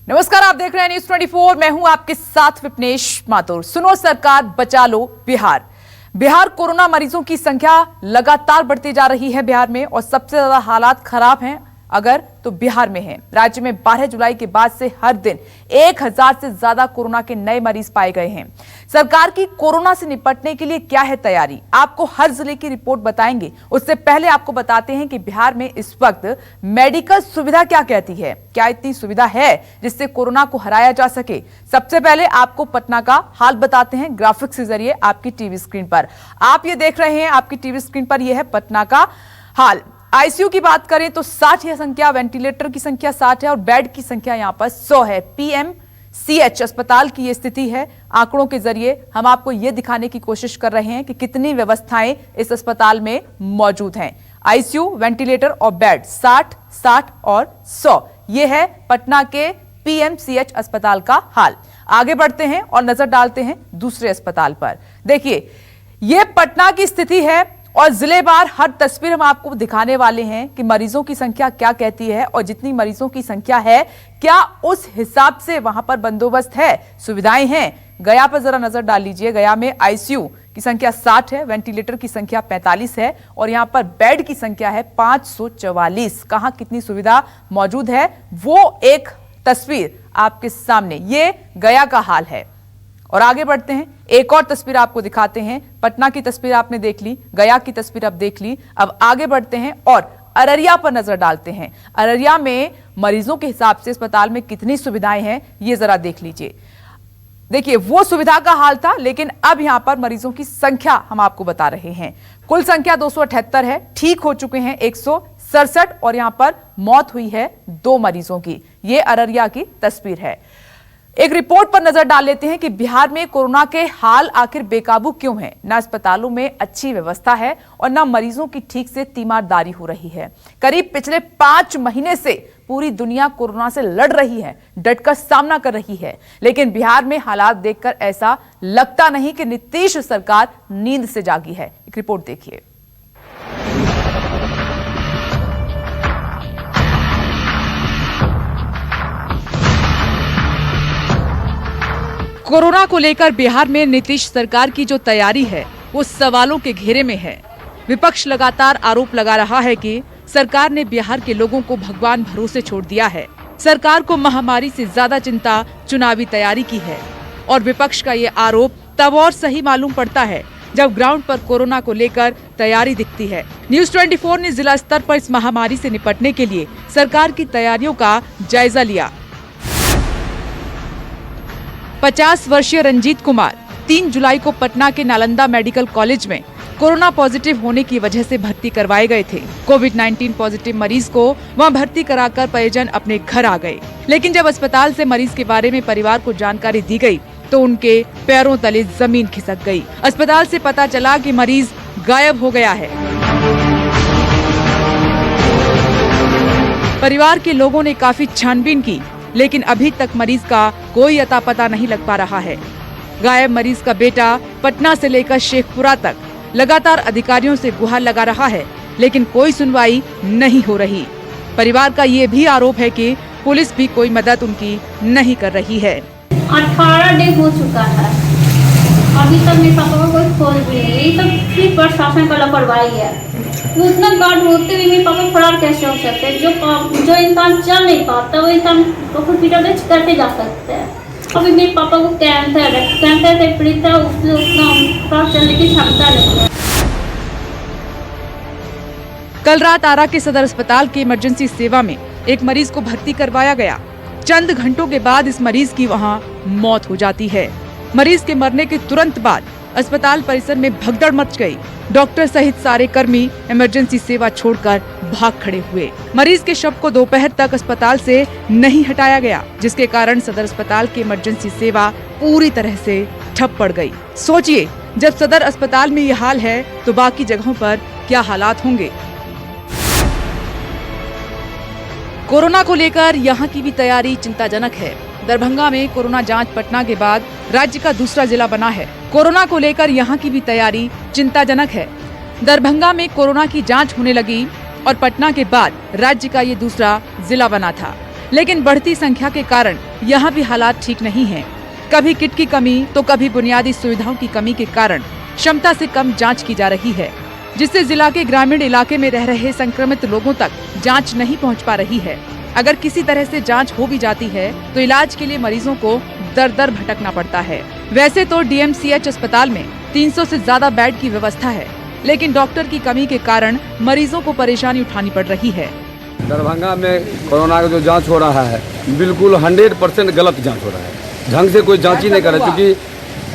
नमस्कार, आप देख रहे हैं न्यूज 24। मैं हूं आपके साथ विपनेश माथुर। सुनो सरकार, बचा लो बिहार कोरोना मरीजों की संख्या लगातार बढ़ती जा रही है बिहार में, और सबसे ज्यादा हालात खराब हैं अगर तो बिहार में है। राज्य में 12 जुलाई के बाद से हर दिन 1000 से ज्यादा कोरोना के नए मरीज पाए गए हैं। सरकार की कोरोना से निपटने के लिए क्या है तैयारी, आपको हर जिले की रिपोर्ट बताएंगे। उससे पहले आपको बताते हैं कि बिहार में इस वक्त मेडिकल सुविधा क्या कहती है, क्या इतनी सुविधा है जिससे कोरोना को हराया जा सके। सबसे पहले आपको पटना का हाल बताते हैं ग्राफिक्स के जरिए आपकी टीवी स्क्रीन पर। आप ये देख रहे हैं, आपकी टीवी स्क्रीन पर यह है पटना का हाल। आईसीयू की बात करें तो 60 है संख्या, वेंटिलेटर की संख्या 60 है और बेड की संख्या यहां पर 100 है। पीएमसीएच अस्पताल की यह स्थिति है। आंकड़ों के जरिए हम आपको यह दिखाने की कोशिश कर रहे हैं कि कितनी व्यवस्थाएं इस अस्पताल में मौजूद हैं। आईसीयू, वेंटिलेटर और बेड 60, 60 और 100। यह है पटना के पीएमसीएच अस्पताल का हाल। आगे बढ़ते हैं और नजर डालते हैं दूसरे अस्पताल पर। देखिए, यह पटना की स्थिति है और जिलेवार हर तस्वीर हम आपको दिखाने वाले हैं कि मरीजों की संख्या क्या कहती है, और जितनी मरीजों की संख्या है क्या उस हिसाब से वहां पर बंदोबस्त है, सुविधाएं हैं। गया पर जरा नजर डाल लीजिए। गया में आईसीयू की संख्या 60 है, वेंटिलेटर की संख्या 45 है और यहां पर बेड की संख्या है 544। कहां कितनी सुविधा मौजूद है वो एक तस्वीर आपके सामने, ये गया का हाल है। और आगे बढ़ते हैं, एक और तस्वीर आपको दिखाते हैं। पटना की तस्वीर आपने देख ली, गया की तस्वीर अब देख ली। अब आगे बढ़ते हैं और अररिया पर नजर डालते हैं। अररिया में मरीजों के हिसाब से अस्पताल में कितनी सुविधाएं हैं ये जरा देख लीजिए। देखिए, वो सुविधा का हाल था, लेकिन अब यहां पर मरीजों की संख्या हम आपको बता रहे हैं। कुल संख्या 278 है, ठीक हो चुके हैं 167 और यहां पर मौत हुई है 2 मरीजों की। ये अररिया की तस्वीर है। एक रिपोर्ट पर नजर डाल लेते हैं कि बिहार में कोरोना के हाल आखिर बेकाबू क्यों है। न अस्पतालों में अच्छी व्यवस्था है और न मरीजों की ठीक से तीमारदारी हो रही है। करीब पिछले 5 महीने से पूरी दुनिया कोरोना से लड़ रही है, डटकर सामना कर रही है, लेकिन बिहार में हालात देखकर ऐसा लगता नहीं कि नीतीश सरकार नींद से जागी है। एक रिपोर्ट देखिए। कोरोना को लेकर बिहार में नीतीश सरकार की जो तैयारी है वो सवालों के घेरे में है। विपक्ष लगातार आरोप लगा रहा है कि सरकार ने बिहार के लोगों को भगवान भरोसे छोड़ दिया है। सरकार को महामारी से ज्यादा चिंता चुनावी तैयारी की है, और विपक्ष का ये आरोप तब और सही मालूम पड़ता है जब ग्राउंड पर कोरोना को लेकर तैयारी दिखती है। न्यूज 24 ने जिला स्तर पर इस महामारी से निपटने के लिए सरकार की तैयारियों का जायजा लिया। 50 वर्षीय रंजीत कुमार 3 जुलाई को पटना के नालंदा मेडिकल कॉलेज में कोरोना पॉजिटिव होने की वजह से भर्ती करवाए गए थे। कोविड-19 पॉजिटिव मरीज को वहां भर्ती कराकर परिजन अपने घर आ गए, लेकिन जब अस्पताल से मरीज के बारे में परिवार को जानकारी दी गई तो उनके पैरों तले जमीन खिसक गई। अस्पताल से पता चला कि मरीज गायब हो गया है। परिवार के लोगों ने काफी छानबीन की, लेकिन अभी तक मरीज का कोई अता पता नहीं लग पा रहा है। गायब मरीज का बेटा पटना से लेकर शेखपुरा तक लगातार अधिकारियों से गुहार लगा रहा है, लेकिन कोई सुनवाई नहीं हो रही। परिवार का ये भी आरोप है कि पुलिस भी कोई मदद उनकी नहीं कर रही है। 18 डे हो चुका है, अभी तक मेरे पापा को कोई खोज भी नहीं। ये तो सिर्फ प्रशासन का लापरवाही है। उतना गार्ड होते हुए मेरे पापा फरार कैसे हो सकते हैं? जो इंसान चल नहीं पाता वो इंसान हॉस्पिटल में कैसे जा सकते हैं? अभी मेरे पापा को कैंसर से पीड़ित है, उससे उतना चलने की क्षमता नहीं है। कल रात आरा के सदर अस्पताल के इमरजेंसी सेवा में एक मरीज को भर्ती करवाया गया। चंद घंटों के बाद इस मरीज की वहां मौत हो जाती है। मरीज के मरने के तुरंत बाद अस्पताल परिसर में भगदड़ मच गई। डॉक्टर सहित सारे कर्मी इमरजेंसी सेवा छोड़कर भाग खड़े हुए। मरीज के शव को दोपहर तक अस्पताल से नहीं हटाया गया, जिसके कारण सदर अस्पताल की इमरजेंसी सेवा पूरी तरह से ठप पड़ गई। सोचिए, जब सदर अस्पताल में ये हाल है तो बाकी जगहों पर क्या हालात होंगे। कोरोना को लेकर यहाँ की भी तैयारी चिंताजनक है। दरभंगा में कोरोना जांच पटना के बाद राज्य का दूसरा जिला बना है। कोरोना को लेकर यहाँ की भी तैयारी चिंताजनक है। दरभंगा में कोरोना की जांच होने लगी और पटना के बाद राज्य का ये दूसरा जिला बना था। लेकिन बढ़ती संख्या के कारण यहाँ भी हालात ठीक नहीं हैं। कभी किट की कमी तो कभी बुनियादी सुविधाओं की कमी के कारण क्षमता से कम जांच की जा रही है, जिससे जिला के ग्रामीण इलाके में रह रहे संक्रमित लोगों तक जांच नहीं पहुंच पा रही है। अगर किसी तरह से जांच हो भी जाती है तो इलाज के लिए मरीजों को दर दर भटकना पड़ता है। वैसे तो डीएमसीएच अस्पताल में 300 से ज्यादा बेड की व्यवस्था है, लेकिन डॉक्टर की कमी के कारण मरीजों को परेशानी उठानी पड़ रही है। दरभंगा में कोरोना का जो जांच हो रहा है बिल्कुल 100% गलत जांच हो रहा है। ढंग से कोई जांच ही नहीं कर रहा, क्योंकि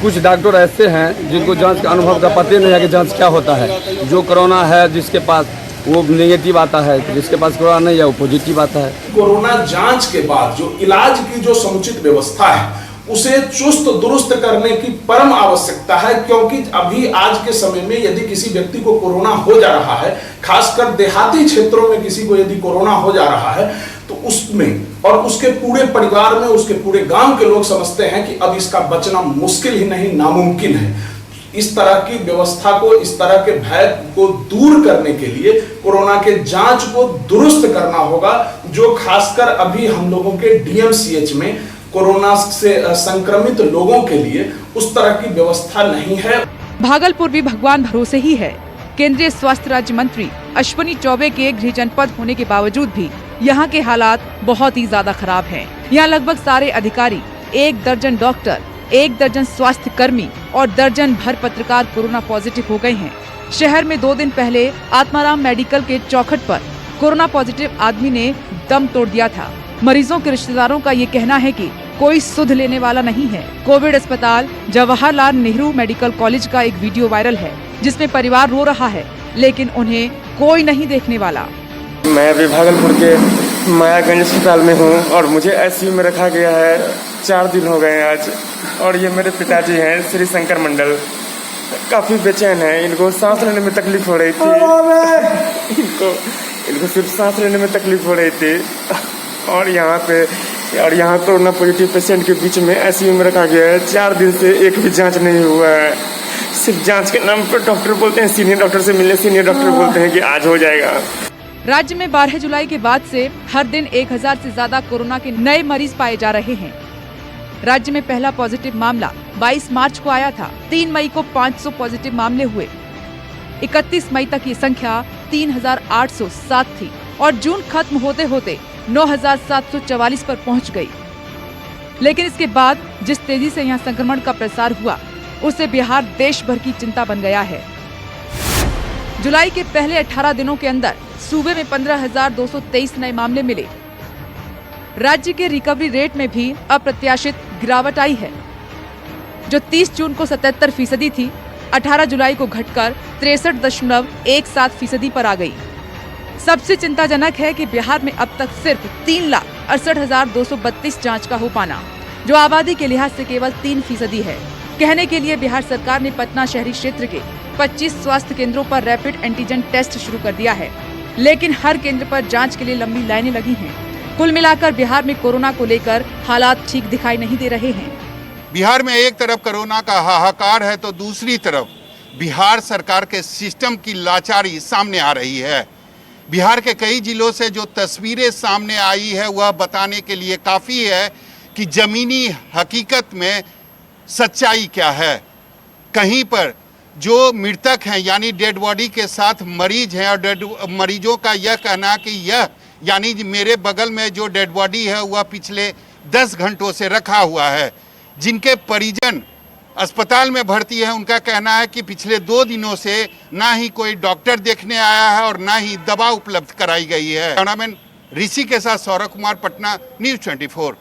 कुछ डॉक्टर ऐसे हैं जिनको जांच का अनुभव का पता नहीं है कि जांच क्या होता है। जो कोरोना है जिसके पास वो नेगेटिव आता है, जिसके पास कोरोना नहीं है वो पॉजिटिव आता है। कोरोना जांच के बाद जो इलाज की जो समुचित व्यवस्था है उसे चुस्त दुरुस्त करने की परम आवश्यकता है, क्योंकि अभी आज के समय में यदि किसी व्यक्ति को कोरोना हो जा रहा है, खासकर देहाती क्षेत्रों में किसी को यदि कोरोना हो जा रहा है तो उसमें और उसके पूरे परिवार में, उसके पूरे गांव के लोग समझते हैं कि अब इसका बचना मुश्किल ही नहीं नामुमकिन है। इस तरह की व्यवस्था को, इस तरह के भय को दूर करने के लिए कोरोना के जांच को दुरुस्त करना होगा, जो खासकर अभी हम लोगों के डीएमसीएच में कोरोना से संक्रमित लोगों के लिए उस तरह की व्यवस्था नहीं है। भागलपुर भी भगवान भरोसे ही है। केंद्रीय स्वास्थ्य राज्य मंत्री अश्विनी चौबे के गृह जनपद होने के बावजूद भी यहाँ के हालात बहुत ही ज्यादा खराब हैं। यहाँ लगभग सारे अधिकारी, 1 दर्जन डॉक्टर, 1 दर्जन स्वास्थ्य कर्मी और दर्जन भर पत्रकार कोरोना पॉजिटिव हो गए हैं। शहर में 2 दिन पहले आत्माराम मेडिकल के चौखट पर कोरोना पॉजिटिव आदमी ने दम तोड़ दिया था। मरीजों के रिश्तेदारों का ये कहना है कि कोई सुध लेने वाला नहीं है। कोविड अस्पताल जवाहरलाल नेहरू मेडिकल कॉलेज का एक वीडियो वायरल है, जिसमें परिवार रो रहा है, लेकिन उन्हें कोई नहीं देखने वाला। मैं अभी भागलपुर के मायागंज अस्पताल में हूँ और मुझे आईसीयू में रखा गया है। 4 दिन हो गए आज। और ये मेरे पिताजी हैं श्री शंकर मंडल, काफ़ी बेचैन हैं। इनको सांस लेने में तकलीफ हो रही थी, इनको सिर्फ सांस लेने में तकलीफ हो रही थी। और यहाँ कोरोना पॉजिटिव पेशेंट के बीच में आईसीयू में रखा गया है। 4 दिन से एक भी जांच नहीं हुआ है। सिर्फ जांच के नाम पर डॉक्टर बोलते हैं सीनियर डॉक्टर से मिले, सीनियर डॉक्टर बोलते हैं कि आज हो जाएगा। राज्य में 12 जुलाई के बाद से हर दिन 1000 से ज्यादा कोरोना के नए मरीज पाए जा रहे हैं। राज्य में पहला पॉजिटिव मामला 22 मार्च को आया था। 3 मई को 500 पॉजिटिव मामले हुए। 31 मई तक ये संख्या 3807 थी और जून खत्म होते होते 9744 पर पहुंच गई। लेकिन इसके बाद जिस तेजी से यहाँ संक्रमण का प्रसार हुआ, उससे बिहार देश भर की चिंता बन गया है। जुलाई के पहले 18 दिनों के अंदर सूबे में 15,223 नए मामले मिले। राज्य के रिकवरी रेट में भी अप्रत्याशित गिरावट आई है, जो 30 जून को 77% थी, 18 जुलाई को घटकर 63.17% पर आ गई। सबसे चिंताजनक है कि बिहार में अब तक सिर्फ 3,68,232 जांच का हो पाना, जो आबादी के लिहाज से केवल 3% है। कहने के लिए बिहार सरकार ने पटना शहरी क्षेत्र के 25 स्वास्थ्य केंद्रों पर रैपिड एंटीजन टेस्ट शुरू कर दिया है, लेकिन हर केंद्र पर जांच के लिए लंबी लाइनें लगी हैं। कुल मिलाकर बिहार में कोरोना को लेकर हालात ठीक दिखाई नहीं दे रहे हैं। बिहार में एक तरफ कोरोना का हाहाकार है तो दूसरी तरफ बिहार सरकार के सिस्टम की लाचारी सामने आ रही है। बिहार के कई जिलों से जो तस्वीरें सामने आई है वह बताने के लिए काफ़ी है कि ज़मीनी हकीकत में सच्चाई क्या है। कहीं पर जो मृतक हैं यानी डेड बॉडी के साथ मरीज हैं और डेड मरीजों का यह कहना कि यह यानी मेरे बगल में जो डेड बॉडी है वह पिछले 10 घंटों से रखा हुआ है। जिनके परिजन अस्पताल में भर्ती है उनका कहना है कि पिछले 2 दिनों से ना ही कोई डॉक्टर देखने आया है और ना ही दवा उपलब्ध कराई गई है। कैमरामैन ऋषि के साथ सौरभ कुमार, पटना, न्यूज़ 24।